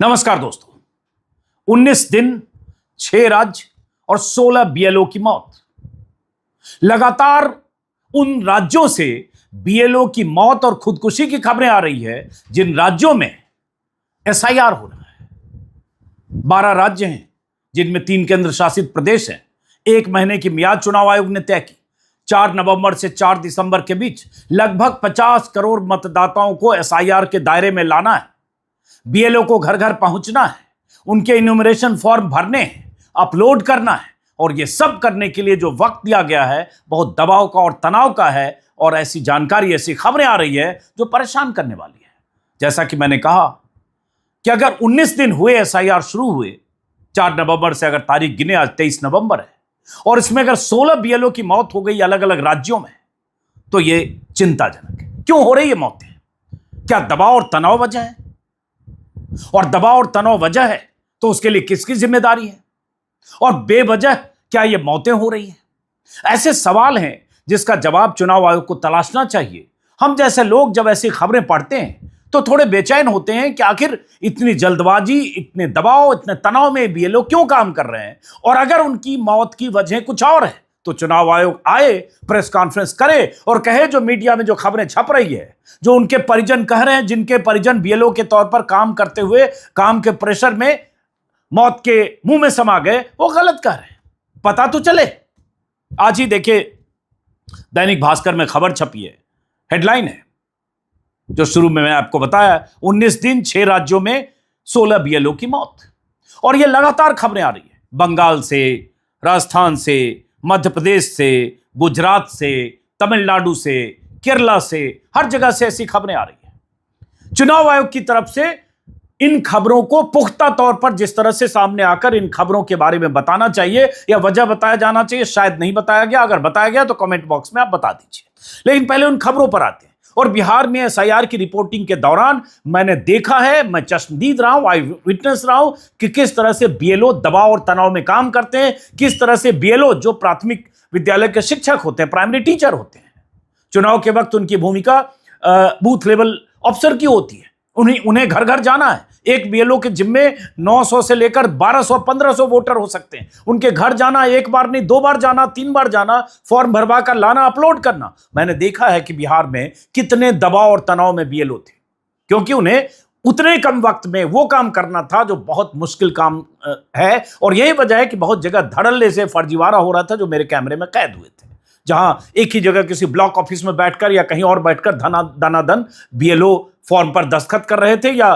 नमस्कार दोस्तों। 19 दिन, 6 राज्य और 16 बीएलओ की मौत। लगातार उन राज्यों से बीएलओ की मौत और खुदकुशी की खबरें आ रही है जिन राज्यों में एसआईआर हो रहा है। 12 राज्य हैं जिनमें 3 केंद्र शासित प्रदेश हैं। 1 महीने की मियाद चुनाव आयोग ने तय की। 4 नवंबर से 4 दिसंबर के बीच लगभग 50 करोड़ मतदाताओं को एसआईआर के दायरे में लाना है। बीएलओ को घर घर पहुंचना है, उनके इन्यूमरेशन फॉर्म भरने हैं, अपलोड करना है और यह सब करने के लिए जो वक्त दिया गया है बहुत दबाव का और तनाव का है। और ऐसी जानकारी, ऐसी खबरें आ रही है जो परेशान करने वाली है। जैसा कि मैंने कहा कि अगर 19 दिन हुए एसआईआर शुरू हुए, 4 नवंबर से अगर तारीख गिने, आज 23 नवंबर है, और इसमें अगर 16 बीएलओ की मौत हो गई अलग अलग राज्यों में, तो यह चिंताजनक है। क्यों हो रही है मौतें? क्या दबाव और तनाव वजह है? और दबाव और तनाव वजह है तो उसके लिए किसकी जिम्मेदारी है? और बेवजह क्या ये मौतें हो रही हैं? ऐसे सवाल हैं जिसका जवाब चुनाव आयोग को तलाशना चाहिए। हम जैसे लोग जब ऐसी खबरें पढ़ते हैं तो थोड़े बेचैन होते हैं कि आखिर इतनी जल्दबाजी, इतने दबाव, इतने तनाव में बीएलओ क्यों काम कर रहे हैं। और अगर उनकी मौत की वजह कुछ और है तो चुनाव आयोग आए, प्रेस कॉन्फ्रेंस करे और कहे जो मीडिया में जो खबरें छप रही है, जो उनके परिजन कह रहे हैं, जिनके परिजन बीएलओ के तौर पर काम करते हुए काम के प्रेशर में मौत के मुंह में समा गए, वो गलत कह रहे हैं। पता तो चले। आज ही देखिए, दैनिक भास्कर में खबर छपी है, हेडलाइन है जो शुरू में मैं आपको बताया, 19 दिन 6 राज्यों में 16 बीएलओ की मौत। और ये लगातार खबरें आ रही है, बंगाल से, राजस्थान से, मध्य प्रदेश से, गुजरात से, तमिलनाडु से, केरला से, हर जगह से ऐसी खबरें आ रही है। चुनाव आयोग की तरफ से इन खबरों को पुख्ता तौर पर जिस तरह से सामने आकर इन खबरों के बारे में बताना चाहिए या वजह बताया जाना चाहिए, शायद नहीं बताया गया। अगर बताया गया तो कमेंट बॉक्स में आप बता दीजिए। लेकिन पहले उन खबरों पर आते हैं। और बिहार में एसआईआर की रिपोर्टिंग के दौरान मैंने देखा है, मैं चश्मदीद रहा हूं, आई विटनेस रहा हूं कि किस तरह से बीएलओ दबाव और तनाव में काम करते हैं। किस तरह से बीएलओ जो प्राथमिक विद्यालय के शिक्षक होते हैं, प्राइमरी टीचर होते हैं, चुनाव के वक्त उनकी भूमिका बूथ लेवल अफसर की होती है। उन्हें घर घर जाना है। एक बीएलओ के जिम्मे 900 से लेकर 1200 1500 वोटर हो सकते हैं। उनके घर जाना, एक बार नहीं 2 बार जाना, 3 बार जाना, फॉर्म भरवा कर लाना, अपलोड करना। मैंने देखा है कि बिहार में कितने दबाव और तनाव में बीएलओ थे, क्योंकि उन्हें उतने कम वक्त में वो काम करना था जो बहुत मुश्किल काम है। और यही वजह है कि बहुत जगह धड़ल्ले से फर्जीवाड़ा हो रहा था जो मेरे कैमरे में कैद हुए थे, जहां एक ही जगह किसी ब्लॉक ऑफिस में बैठकर या कहीं और बैठकर दनादन बीएलओ फॉर्म पर दस्तखत कर रहे थे या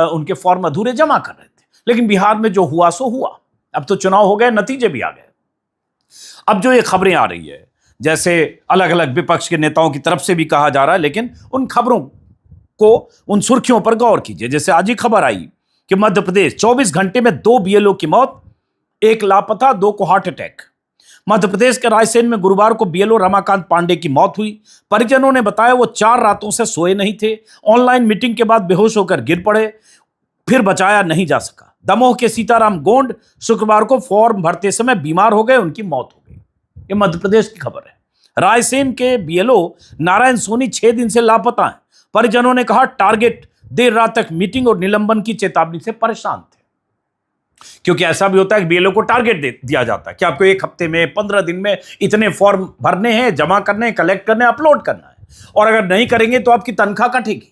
उनके फॉर्म अधूरे जमा कर रहे थे। लेकिन बिहार में जो हुआ सो हुआ। अब तो चुनाव हो गए, नतीजे भी आ गए। अब जो ये खबरें आ रही है, जैसे अलग अलग विपक्ष के नेताओं की तरफ से भी कहा जा रहा है, लेकिन उन खबरों को, उन सुर्खियों पर गौर कीजिए। जैसे आज ही खबर आई कि मध्य प्रदेश 24 घंटे में 2 बीएलओ की मौत, 1 लापता, 2 को हार्ट अटैक। मध्य प्रदेश के रायसेन में गुरुवार को बीएलओ रमाकांत पांडे की मौत हुई। परिजनों ने बताया वो 4 रातों से सोए नहीं थे। ऑनलाइन मीटिंग के बाद बेहोश होकर गिर पड़े, फिर बचाया नहीं जा सका। दमोह के सीताराम गोंड शुक्रवार को फॉर्म भरते समय बीमार हो गए, उनकी मौत हो गई। ये मध्य प्रदेश की खबर है। रायसेन के बीएलओ नारायण सोनी 6 दिन से लापता हैं। परिजनों ने कहा टारगेट, देर रात तक मीटिंग और निलंबन की चेतावनी से परेशान थे। क्योंकि ऐसा भी होता है कि बीएलओ को टारगेट दिया जाता है कि आपको 1 हफ्ते में, 15 दिन में इतने फॉर्म भरने हैं, जमा करने हैं, कलेक्ट करने, अपलोड करना है। और अगर नहीं करेंगे तो आपकी तनख्वाह कटेगी,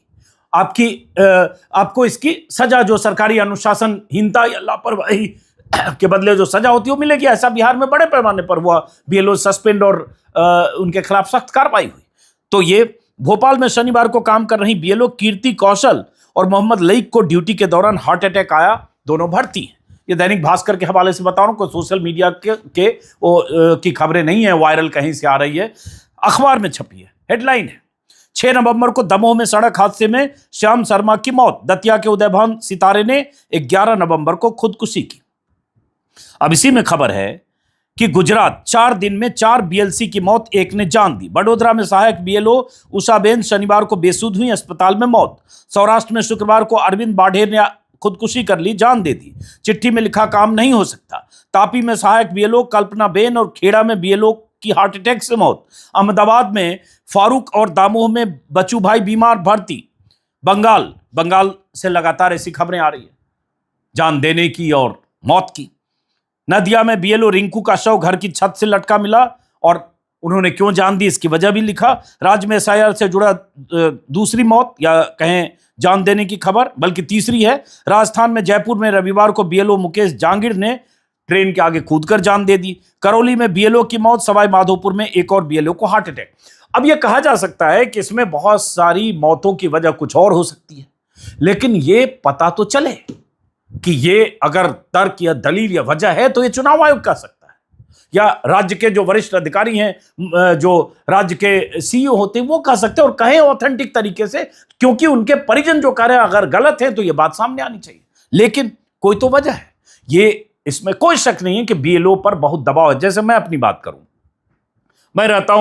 आपको इसकी सजा, जो सरकारी अनुशासनहीनता या लापरवाही के बदले जो सजा होती है वो मिलेगी। ऐसा बिहार में बड़े पैमाने पर हुआ। बीएलओ सस्पेंड और उनके खिलाफ सख्त कार्रवाई हुई। तो ये भोपाल में शनिवार को काम कर रही बीएलओ कीर्ति कौशल और मोहम्मद लईक को ड्यूटी के दौरान हार्ट अटैक आया। दोनों भर्ती हैं। ये दैनिक भास्कर के हवाले से बता रहा हूं, कोई सोशल मीडिया की खबरें नहीं है, वायरल कहीं से आ रही है, अखबार में छपी है। हेडलाइन है, 6 नवंबर को दमोह में सड़क हादसे में श्याम शर्मा की मौत। दतिया के उदयभान सितारे ने 11 नवंबर को खुदकुशी की। अब इसी में खबर है कि गुजरात 4 दिन में 4 बीएलसी की मौत, 1 ने जान दी। बड़ोदरा में सहायक बीएलओ उषाबेन शनिवार को बेसुध हुई, अस्पताल में मौत। सौराष्ट्र में शुक्रवार को अरविंद बाढ़ेर ने खुदकुशी कर ली, जान दे दी। चिट्ठी में लिखा काम नहीं हो सकता। तापी में सहायक बीएलओ कल्पना बेन और खेड़ा में बीएलओ की हार्ट अटैक से मौत। अहमदाबाद में फारूक और दामोह में बच्चू भाई बीमार, भर्ती। बंगाल से लगातार ऐसी खबरें आ रही है। जान देने की और मौत की। नदिया में बीएलओ रिंकू का शव घर की छत से लटका मिला और उन्होंने क्यों जान दी इसकी वजह भी लिखा। राज्य में एसआईआर से जुड़ा दूसरी मौत या कहें जान देने की खबर, बल्कि तीसरी है। राजस्थान में जयपुर में रविवार को बीएलओ मुकेश जांगीर ने ट्रेन के आगे कूदकर जान दे दी। करौली में बीएलओ की मौत। सवाई माधोपुर में एक और बीएलओ को हार्ट अटैक। अब यह कहा जा सकता है कि इसमें बहुत सारी मौतों की वजह कुछ और हो सकती है, लेकिन यह पता तो चले कि ये अगर तर्क या दलील या वजह है तो ये चुनाव आयोग कह सकता है, या राज्य के जो वरिष्ठ अधिकारी हैं, जो राज्य के सीईओ होते हैं, वो कह सकते हैं और कहें ऑथेंटिक तरीके से, क्योंकि उनके परिजन जो कह रहे हैं अगर गलत है तो ये बात सामने आनी चाहिए। लेकिन कोई तो वजह है, ये इसमें कोई शक नहीं है कि बीएलओ पर बहुत दबाव है। जैसे मैं अपनी बात करूं,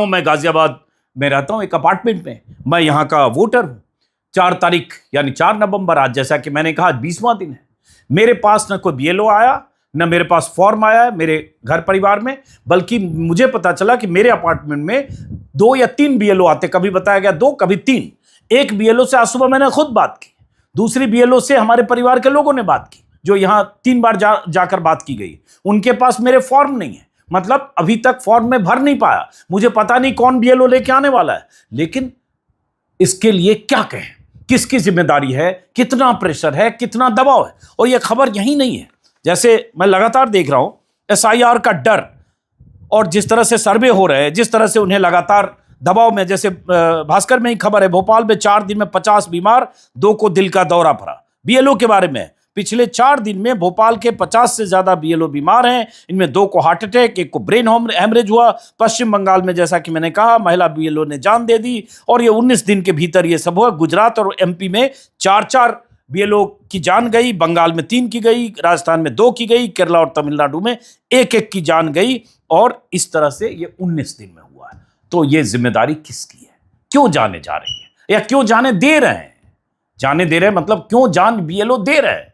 मैं गाजियाबाद में रहता हूं, एक अपार्टमेंट में। मैं यहां का वोटर हूं। 4 तारीख यानी 4 नवंबर, आज जैसा कि मैंने कहा 20वां दिन है। मेरे पास न कोई बीएलओ आया, न मेरे पास फॉर्म आया है मेरे घर परिवार में, बल्कि मुझे पता चला कि मेरे अपार्टमेंट में 2 या 3 बीएलओ आते। कभी बताया गया 2, कभी 3। एक बीएलओ से आज सुबह मैंने खुद बात की, दूसरी बीएलओ से हमारे परिवार के लोगों ने बात की, जो यहां 3 बार जाकर बात की गई। उनके पास मेरे फॉर्म नहीं है, मतलब अभी तक फॉर्म में भर नहीं पाया। मुझे पता नहीं कौन बीएलओ लेके आने वाला है, लेकिन इसके लिए क्या कहें, किसकी जिम्मेदारी है, कितना प्रेशर है, कितना दबाव है। और यह खबर यही नहीं है, जैसे मैं लगातार देख रहा हूं एसआईआर का डर, और जिस तरह से सर्वे हो रहे हैं, जिस तरह से उन्हें लगातार दबाव में, जैसे भास्कर में ही खबर है, भोपाल में 4 दिन में 50 बीमार, 2 को दिल का दौरा पड़ा। बीएलओ के बारे में, पिछले 4 दिन में भोपाल के 50 से ज्यादा बीएलओ बीमार हैं। इनमें 2 को हार्ट अटैक, 1 को ब्रेन हेमरेज हुआ। पश्चिम बंगाल में, जैसा कि मैंने कहा, महिला बीएलओ ने जान दे दी, और ये 19 दिन के भीतर ये सब हुआ। गुजरात और एमपी में 4-4 बीएलओ की जान गई, बंगाल में 3 की गई, राजस्थान में 2 की गई, केरला और तमिलनाडु में 1-1 की जान गई, और इस तरह से ये 19 दिन में हुआ है। तो ये जिम्मेदारी किसकी है? क्यों जाने जा रही है, या क्यों जाने दे रहे हैं? जाने दे रहे हैं मतलब क्यों जान बीएलओ दे रहे हैं?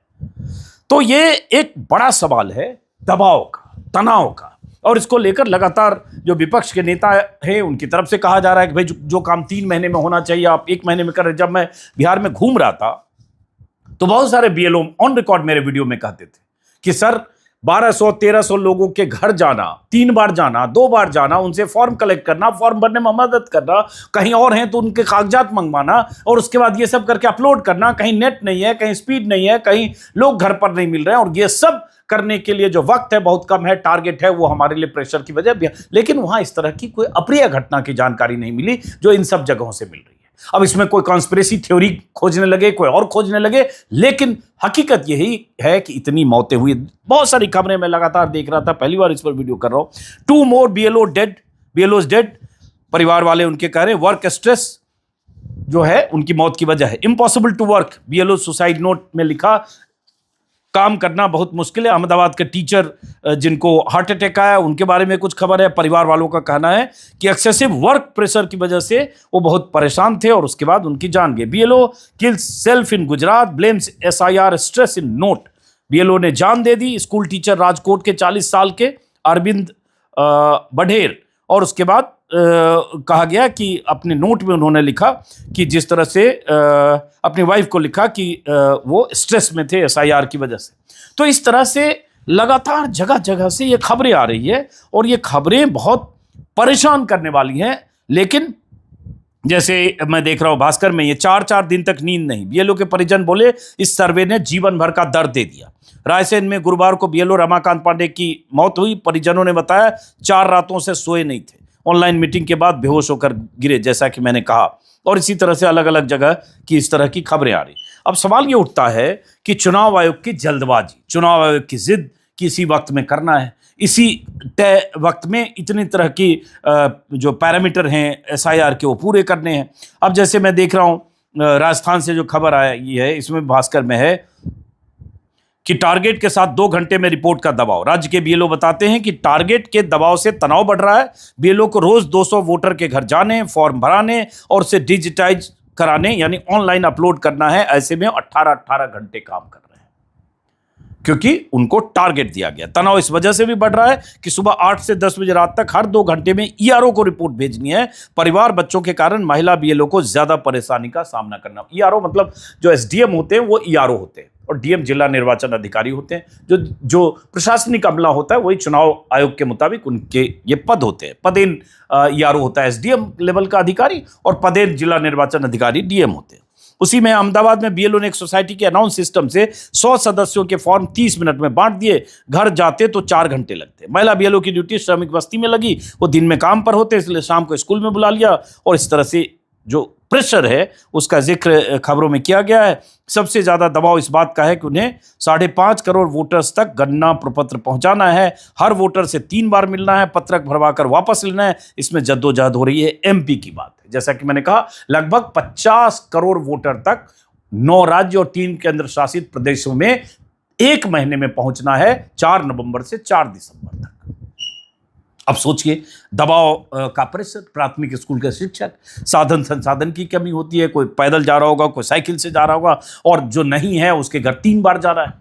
तो ये एक बड़ा सवाल है दबाव का, तनाव का, और इसको लेकर लगातार जो विपक्ष के नेता हैं उनकी तरफ से कहा जा रहा है कि भाई जो काम 3 महीने में होना चाहिए आप 1 महीने में कर रहे। जब मैं बिहार में घूम रहा था तो बहुत सारे बीएलओ ऑन रिकॉर्ड मेरे वीडियो में कहते थे कि सर 1200-1300 लोगों के घर जाना, 3 बार जाना, 2 बार जाना, उनसे फॉर्म कलेक्ट करना, फॉर्म भरने में मदद करना, कहीं और हैं तो उनके कागजात मंगवाना, और उसके बाद ये सब करके अपलोड करना, कहीं नेट नहीं है, कहीं स्पीड नहीं है, कहीं लोग घर पर नहीं मिल रहे हैं, और ये सब करने के लिए जो वक्त है बहुत कम है, टारगेट है वो हमारे लिए प्रेशर की वजह भी है। लेकिन वहां इस तरह की कोई अप्रिय घटना की जानकारी नहीं मिली जो इन सब जगहों से मिल रही है। अब इसमें कोई कॉन्स्पिरेसी थ्योरी खोजने लगे, कोई और खोजने लगे, लेकिन हकीकत यही है कि इतनी मौतें हुई। बहुत सारी खबरें मैं लगातार देख रहा था, पहली बार इस पर वीडियो कर रहा हूं। 2 more बीएलओज डेड। परिवार वाले उनके कह रहे हैं वर्क स्ट्रेस जो है उनकी मौत की वजह है। Impossible to work, BLO suicide note में लिखा, काम करना बहुत मुश्किल है। अहमदाबाद के टीचर जिनको हार्ट अटैक आया उनके बारे में कुछ खबर है। परिवार वालों का कहना है कि एक्सेसिव वर्क प्रेशर की वजह से वो बहुत परेशान थे और उसके बाद उनकी जान गई। BLO kills self in Gujarat, blames SIR stress in note. BLO ने जान दे दी। स्कूल टीचर राजकोट के 40 साल के अरविंद बढेर, और उसके बाद कहा गया कि अपने नोट में उन्होंने लिखा कि जिस तरह से अपनी वाइफ को लिखा कि वो स्ट्रेस में थे एसआईआर की वजह से। तो इस तरह से लगातार जगह जगह से ये खबरें आ रही है, और ये खबरें बहुत परेशान करने वाली हैं। लेकिन जैसे मैं देख रहा हूं भास्कर में, ये 4-4 दिन तक नींद नहीं। बीएलओ के परिजन बोले इस सर्वे ने जीवन भर का दर्द दे दिया। रायसेन में गुरुवार को बीएलओ रमाकांत पांडे की मौत हुई। परिजनों ने बताया 4 रातों से सोए नहीं थे, ऑनलाइन मीटिंग के बाद बेहोश होकर गिरे, जैसा कि मैंने कहा। और इसी तरह से अलग अलग जगह की इस तरह की खबरें आ रही। अब सवाल ये उठता है कि चुनाव आयोग की जल्दबाजी, चुनाव आयोग की जिद कि इसी वक्त में करना है, इसी तय वक्त में इतनी तरह की जो पैरामीटर हैं एसआईआर के वो पूरे करने हैं। अब जैसे मैं देख रहा हूँ राजस्थान से जो खबर आई है, इसमें भास्कर में है कि टारगेट के साथ 2 घंटे में रिपोर्ट का दबाव। राज्य के बीएलओ बताते हैं कि टारगेट के दबाव से तनाव बढ़ रहा है। बीएलओ को रोज 200 वोटर के घर जाने, फॉर्म भराने और उसे डिजिटाइज कराने यानी ऑनलाइन अपलोड करना है। ऐसे में 18-18 घंटे काम कर रहे हैं क्योंकि उनको टारगेट दिया गया। तनाव इस वजह से भी बढ़ रहा है कि सुबह 8 से 10 बजे रात तक हर 2 घंटे में ईआरओ को रिपोर्ट भेजनी है। परिवार बच्चों के कारण महिला बीएलओ को ज्यादा परेशानी का सामना करना। ईआरओ मतलब जो एसडीएम होते हैं वो ईआरओ होते हैं, और डीएम जिला निर्वाचन अधिकारी होते हैं। जो प्रशासनिक अमला होता है वही चुनाव आयोग के मुताबिक उनके ये पद होते हैं। पदेन ईआरओ होता है एसडीएम लेवल का अधिकारी और पदेन जिला निर्वाचन अधिकारी डीएम होते हैं। उसी में अहमदाबाद में बीएलओ ने एक सोसाइटी के अनाउंस सिस्टम से 100 सदस्यों के फॉर्म 30 मिनट में बांट दिए। घर जाते तो 4 घंटे लगते। महिला बीएलओ की ड्यूटी श्रमिक बस्ती में लगी, वो दिन में काम पर होते इसलिए शाम को स्कूल में बुला लिया। और इस तरह से जो प्रेशर है उसका जिक्र खबरों में किया गया है। सबसे ज्यादा दबाव इस बात का है कि उन्हें 5.5 करोड़ वोटर्स तक गणना प्रपत्र पहुंचाना है। हर वोटर से 3 बार मिलना है, पत्रक भरवाकर वापस लेना है। इसमें जद्दोजहद हो रही है। एमपी की बात है, जैसा कि मैंने कहा, लगभग 50 करोड़ वोटर तक 9 राज्य और 3 केंद्र शासित प्रदेशों में 1 महीने में पहुंचना है, 4 नवंबर से 4 दिसंबर तक। अब सोचिए दबाव का प्रेशर। प्राथमिक स्कूल के शिक्षक, साधन संसाधन की कमी होती है, कोई पैदल जा रहा होगा, कोई साइकिल से जा रहा होगा, और जो नहीं है उसके घर 3 बार जा रहा है।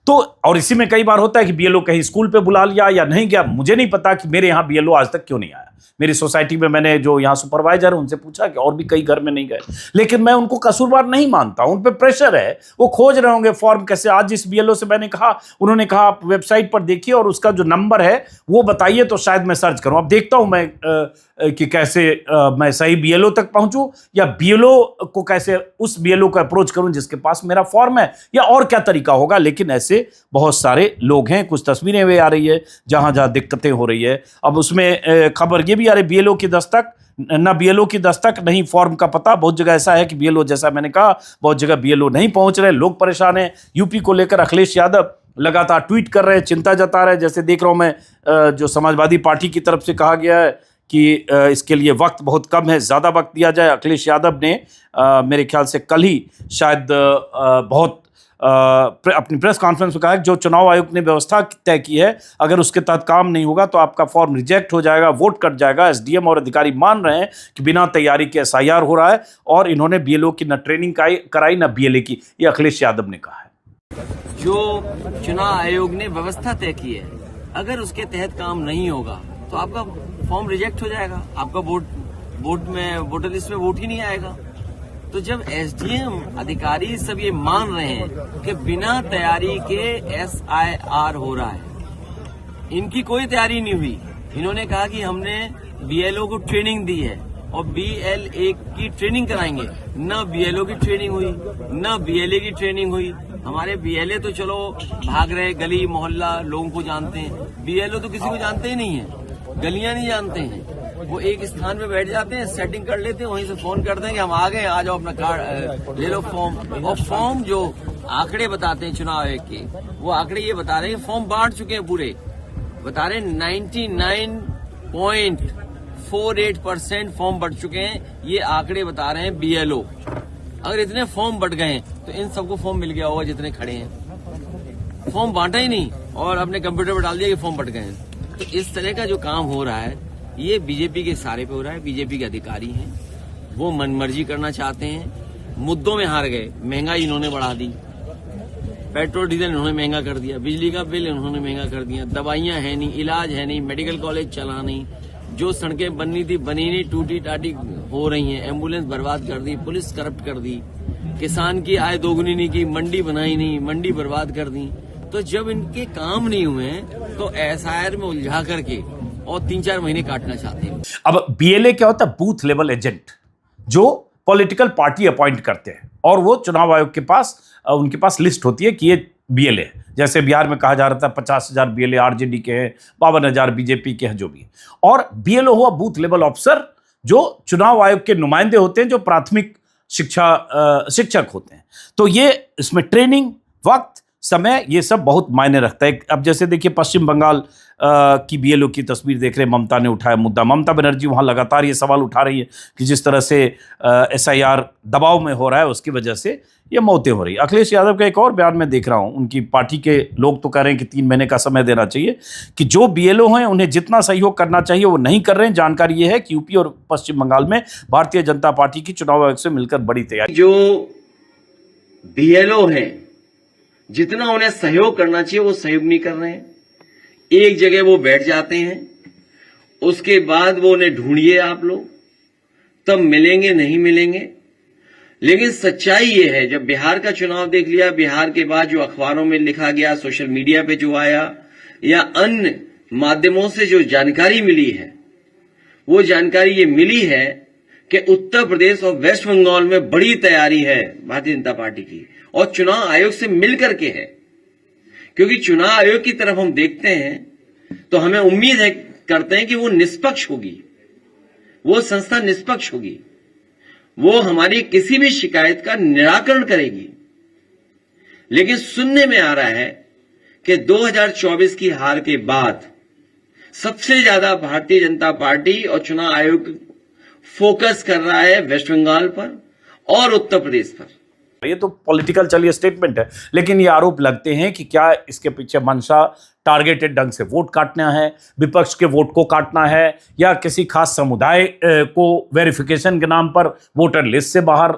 तो और इसी में कई बार होता है कि बीएलओ कहीं स्कूल पे बुला लिया या नहीं गया। मुझे नहीं पता कि मेरे यहाँ बीएलओ आज तक क्यों नहीं आया। मेरी सोसाइटी में मैंने जो यहाँ सुपरवाइजर है उनसे पूछा कि और भी कई घर में नहीं गए, लेकिन मैं उनको कसूरवार नहीं मानता। उन पे प्रेशर है, वो खोज रहे होंगे फॉर्म कैसे। आज जिस बीएलओ से मैंने कहा, उन्होंने कहा आप वेबसाइट पर देखिए और उसका जो नंबर है वो बताइए तो शायद मैं सर्च करूं। अब देखता हूं मैं कि कैसे मैं सही बीएलओ तक पहुंचूं, या बीएलओ को कैसे उस बीएलओ को अप्रोच करूं जिसके पास मेरा फॉर्म है, या और क्या तरीका होगा। लेकिन ऐसे बहुत सारे लोग हैं। कुछ तस्वीरें वे आ रही है जहां जहां दिक्कतें हो रही है। अब उसमें खबर ये भी आ रही, बीएलओ की दस्तक, ना बीएलओ की दस्तक नहीं फॉर्म का पता। बहुत जगह ऐसा है कि बीएलओ, जैसा मैंने कहा, बहुत जगह बीएलओ नहीं पहुंच रहे, लोग परेशान हैं। यूपी को लेकर अखिलेश यादव लगातार ट्वीट कर रहे हैं, चिंता जता रहे हैं। जैसे देख रहा हूं मैं, जो समाजवादी पार्टी की तरफ से कहा गया है कि इसके लिए वक्त बहुत कम है, ज़्यादा वक्त दिया जाए। अखिलेश यादव ने मेरे ख्याल से कल ही शायद बहुत अपनी प्रेस कॉन्फ्रेंस में कहा कि जो चुनाव आयोग ने व्यवस्था तय की है, अगर उसके तहत काम नहीं होगा तो आपका फॉर्म रिजेक्ट हो जाएगा, वोट कट जाएगा। एसडीएम और अधिकारी मान रहे हैं कि बिना तैयारी के एसआईआर हो रहा है, और इन्होंने बीएलओ की न ट्रेनिंग कराई न बीएलए की। ये अखिलेश यादव ने कहा है। जो चुनाव आयोग ने व्यवस्था तय की है, अगर उसके तहत काम नहीं होगा तो आपका फॉर्म रिजेक्ट हो जाएगा, आपका वोटर लिस्ट में वोट ही नहीं आएगा। तो जब एसडीएम अधिकारी सब ये मान रहे हैं कि बिना तैयारी के एसआईआर हो रहा है, इनकी कोई तैयारी नहीं हुई। इन्होंने कहा कि हमने बीएलओ को ट्रेनिंग दी है और बीएलए की ट्रेनिंग कराएंगे। न बीएलओ की ट्रेनिंग हुई, न बीएलए की ट्रेनिंग हुई। हमारे बीएलए तो चलो भाग रहे, गली मोहल्ला लोगों को जानते हैं, बीएलओ तो किसी को जानते ही नहीं है, गलियां नहीं जानते हैं। वो एक स्थान में बैठ जाते हैं, सेटिंग कर लेते हैं, वहीं से फोन करते हैं कि हम आ गए, आ जाओ अपना कार्ड ले लो फॉर्म। और फॉर्म जो आंकड़े बताते हैं चुनाव आयोग के, वो आंकड़े ये बता रहे हैं फॉर्म बांट चुके हैं पूरे, बता रहे हैं 99.48% फॉर्म बट चुके हैं। ये आंकड़े बता रहे हैं बीएलओ। अगर इतने फॉर्म बट गए तो इन सबको फॉर्म मिल गया होगा जितने खड़े हैं। फॉर्म बांटा ही नहीं और अपने कंप्यूटर पर डाल दिया कि फॉर्म बट गए हैं। तो इस तरह का जो काम हो रहा है ये बीजेपी के इशारे पे हो रहा है। बीजेपी के अधिकारी हैं, वो मनमर्जी करना चाहते हैं, मुद्दों में हार गए। महंगाई इन्होंने बढ़ा दी, पेट्रोल डीजल इन्होंने महंगा कर दिया, बिजली का बिल इन्होंने महंगा कर दिया, दवाइयां है नहीं, इलाज है नहीं, मेडिकल कॉलेज चला नहीं, जो सड़कें बननी थी बनी नहीं, टूटी टाटी हो रही हैं, एम्बुलेंस बर्बाद कर दी, पुलिस करप्ट कर दी, किसान की आय दोगुनी नहीं की, मंडी बनाई नहीं, मंडी बर्बाद कर दी। तो जब इनके काम नहीं हुए तो एसआईआर में उलझा करके और 3-4 महीने काटना चाहते हैं। अब बीएलए क्या होता है? बूथ लेवल एजेंट, जो पॉलिटिकल पार्टी अपॉइंट करते हैं, और वो चुनाव आयोग के पास उनके पास लिस्ट होती है कि ये बीएलए, जैसे बिहार में कहा जा रहा था 50,000 बीएलए आरजेडी के हैं, 52,000 बीजेपी के हैं, जो भी है। और बीएलओ हुआ बूथ लेवल ऑफिसर, जो चुनाव आयोग के नुमाइंदे होते हैं, जो प्राथमिक शिक्षक होते हैं। तो ये इसमें ट्रेनिंग, वक्त, समय, ये सब बहुत मायने रखता है। अब जैसे देखिए पश्चिम बंगाल की बीएलओ की तस्वीर देख रहे हैं, ममता ने उठाया मुद्दा। ममता बनर्जी वहाँ लगातार ये सवाल उठा रही है कि जिस तरह से एसआईआर दबाव में हो रहा है, उसकी वजह से ये मौतें हो रही है। अखिलेश यादव का एक और बयान मैं देख रहा हूँ, उनकी पार्टी के लोग तो कह रहे हैं कि 3 महीने का समय देना चाहिए, कि जो बीएलओ हैं उन्हें जितना सहयोग करना चाहिए वो नहीं कर रहे हैं। जानकारी ये है कि यूपी और पश्चिम बंगाल में भारतीय जनता पार्टी की चुनाव आयोग से मिलकर बड़ी तैयारी। जो बीएलओ हैं, जितना उन्हें सहयोग करना चाहिए वो सहयोग नहीं कर रहे हैं। एक जगह वो बैठ जाते हैं, उसके बाद वो उन्हें ढूंढिए आप लोग, तब मिलेंगे नहीं मिलेंगे। लेकिन सच्चाई ये है, जब बिहार का चुनाव देख लिया, बिहार के बाद जो अखबारों में लिखा गया, सोशल मीडिया पे जो आया या अन्य माध्यमों से जो जानकारी मिली है, वो जानकारी ये मिली है कि उत्तर प्रदेश और वेस्ट बंगाल में बड़ी तैयारी है भारतीय जनता पार्टी की, और चुनाव आयोग से मिलकर के है। क्योंकि चुनाव आयोग की तरफ हम देखते हैं तो हमें उम्मीद है, करते हैं कि वो निष्पक्ष होगी, वो संस्था निष्पक्ष होगी, वो हमारी किसी भी शिकायत का निराकरण करेगी। लेकिन सुनने में आ रहा है कि 2024 की हार के बाद सबसे ज्यादा भारतीय जनता पार्टी और चुनाव आयोग फोकस कर रहा है वेस्ट बंगाल पर और उत्तर प्रदेश पर। ये तो पॉलिटिकल चलिए स्टेटमेंट है, लेकिन ये आरोप लगते हैं कि क्या इसके पीछे मंशा टारगेटेड ढंग से वोट काटना है, विपक्ष के वोट को काटना है, या किसी खास समुदाय को वेरिफिकेशन के नाम पर वोटर लिस्ट से बाहर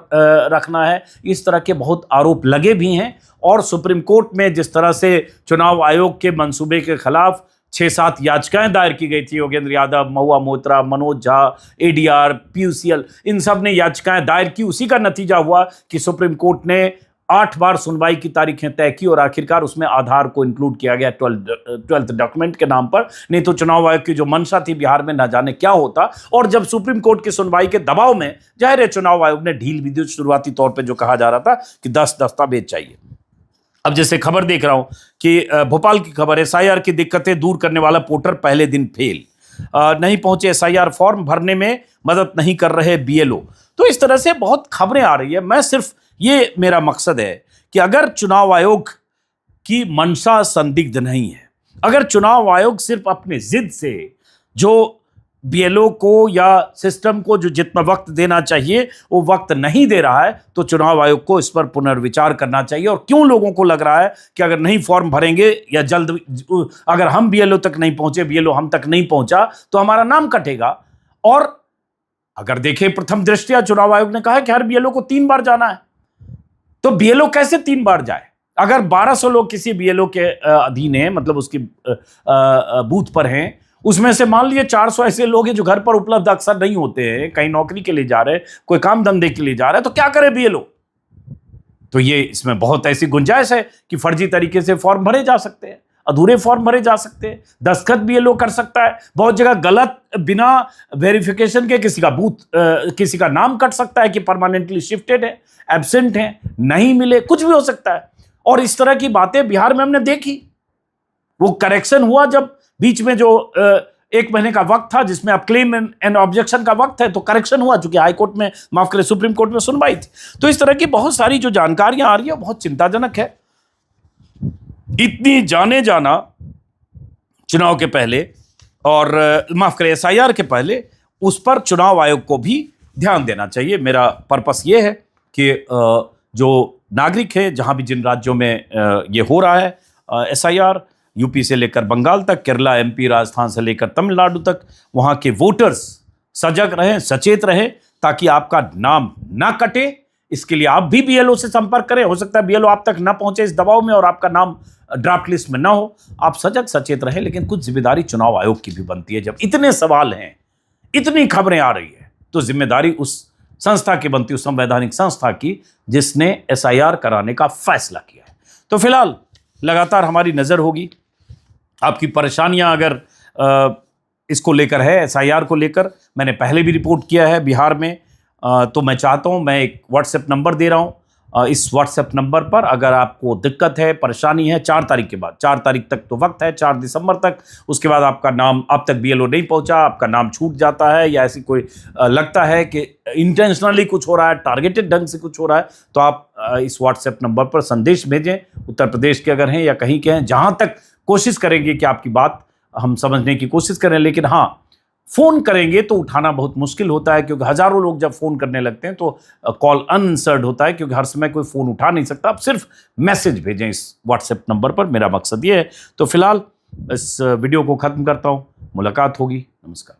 रखना है। इस तरह के बहुत आरोप लगे भी हैं। और सुप्रीम कोर्ट में जिस तरह से चुनाव आयोग के मंसूबे के खिलाफ 6-7 याचिकाएं दायर की गई थी, योगेंद्र यादव, महुआ मोइत्रा, मनोज झा, एडीआर, पीयूसीएल, इन सब ने याचिकाएं दायर की। उसी का नतीजा हुआ कि सुप्रीम कोर्ट ने 8 बार सुनवाई की तारीखें तय की और आखिरकार उसमें आधार को इंक्लूड किया गया 12th डॉक्यूमेंट के नाम पर। नहीं तो चुनाव आयोग की जो मंशा थी बिहार में, ना जाने क्या होता। और जब सुप्रीम कोर्ट की सुनवाई के दबाव में जाहिर है चुनाव आयोग ने ढील भी दी। शुरुआती तौर पर जो कहा जा रहा था कि 10 दस्तावेज चाहिए। अब जैसे खबर देख रहा हूं कि भोपाल की खबर है, एसआईआर की दिक्कतें दूर करने वाला पोर्टल पहले दिन फेल, नहीं पहुंचे एसआईआर फॉर्म भरने में, मदद नहीं कर रहे बीएलओ। तो इस तरह से बहुत खबरें आ रही है। मैं सिर्फ ये मेरा मकसद है कि अगर चुनाव आयोग की मंशा संदिग्ध नहीं है, अगर चुनाव आयोग सिर्फ अपने जिद से जो बीएलओ को या सिस्टम को जो जितना वक्त देना चाहिए वो वक्त नहीं दे रहा है, तो चुनाव आयोग को इस पर पुनर्विचार करना चाहिए। और क्यों लोगों को लग रहा है कि अगर नहीं फॉर्म भरेंगे या जल्द अगर हम बीएलओ तक नहीं पहुंचे, बीएलओ हम तक नहीं पहुंचा, तो हमारा नाम कटेगा। और अगर देखें प्रथम दृष्टया चुनाव आयोग ने कहा है कि हर बीएलओ को 3 बार जाना है, तो बीएलओ कैसे 3 बार जाए? अगर 1200 लोग किसी बीएलओ के अधीन हैं, मतलब उसकी बूथ पर हैं, उसमें से मान लीजिए 400 ऐसे लोग हैं जो घर पर उपलब्ध अक्सर नहीं होते हैं, कहीं नौकरी के लिए जा रहे हैं, कोई काम धंधे के लिए जा रहे हैं, तो क्या करे बीएलओ? तो ये इसमें बहुत ऐसी गुंजाइश है कि फर्जी तरीके से फॉर्म भरे जा सकते हैं, अधूरे फॉर्म भरे जा सकते हैं, दस्तखत बीएलओ कर सकता है, बहुत जगह गलत बिना वेरिफिकेशन के किसी का बूथ किसी का नाम कट सकता है कि परमानेंटली शिफ्टेड है, एब्सेंट है, नहीं मिले, कुछ भी हो सकता है। और इस तरह की बातें बिहार में हमने देखी। वो करेक्शन हुआ जब बीच में जो 1 महीने का वक्त था जिसमें अब क्लेम एंड ऑब्जेक्शन का वक्त है, तो करेक्शन हुआ, चूंकि हाई कोर्ट में, माफ करें, सुप्रीम कोर्ट में सुनवाई थी। तो इस तरह की बहुत सारी जो जानकारियां आ रही है बहुत चिंताजनक है। इतनी जाने जाना चुनाव के पहले और माफ करें एसआईआर के पहले, उस पर चुनाव आयोग को भी ध्यान देना चाहिए। मेरा पर्पस ये है कि जो नागरिक है, जहां भी जिन राज्यों में ये हो रहा है एसआईआर, यूपी से लेकर बंगाल तक, केरला, एमपी, राजस्थान से लेकर तमिलनाडु तक, वहां के वोटर्स सजग रहें, सचेत रहें, ताकि आपका नाम ना कटे। इसके लिए आप भी बीएलओ से संपर्क करें। हो सकता है बीएलओ आप तक ना पहुंचे इस दबाव में और आपका नाम ड्राफ्ट लिस्ट में ना हो। आप सजग सचेत रहें, लेकिन कुछ जिम्मेदारी चुनाव आयोग की भी बनती है। जब इतने सवाल हैं, इतनी खबरें आ रही है, तो जिम्मेदारी उस संस्था की बनती है, उस संवैधानिक संस्था की जिसने एसआईआर कराने का फैसला किया है। तो फिलहाल लगातार हमारी नजर होगी। आपकी परेशानियां अगर इसको लेकर है, एसआईआर को लेकर, मैंने पहले भी रिपोर्ट किया है बिहार में, तो मैं चाहता हूं, मैं एक व्हाट्सएप नंबर दे रहा हूं, इस व्हाट्सएप नंबर पर अगर आपको दिक्कत है, परेशानी है, 4 तारीख के बाद, 4 तारीख तक तो वक्त है, 4 दिसंबर तक, उसके बाद आपका नाम अब तक बीएलओ नहीं पहुंचा, आपका नाम छूट जाता है, या ऐसी कोई लगता है कि इंटेंशनली कुछ हो रहा है, टारगेटेड ढंग से कुछ हो रहा है, तो आप इस व्हाट्सएप नंबर पर संदेश भेजें। उत्तर प्रदेश के अगर हैं या कहीं के हैं, जहां तक कोशिश करेंगे कि आपकी बात हम समझने की कोशिश करें। लेकिन हाँ, फोन करेंगे तो उठाना बहुत मुश्किल होता है, क्योंकि हजारों लोग जब फोन करने लगते हैं तो कॉल अनआंसर्ड होता है, क्योंकि हर समय कोई फोन उठा नहीं सकता। आप सिर्फ मैसेज भेजें इस व्हाट्सएप नंबर पर, मेरा मकसद ये है। तो फिलहाल इस वीडियो को खत्म करता हूं, मुलाकात होगी, नमस्कार।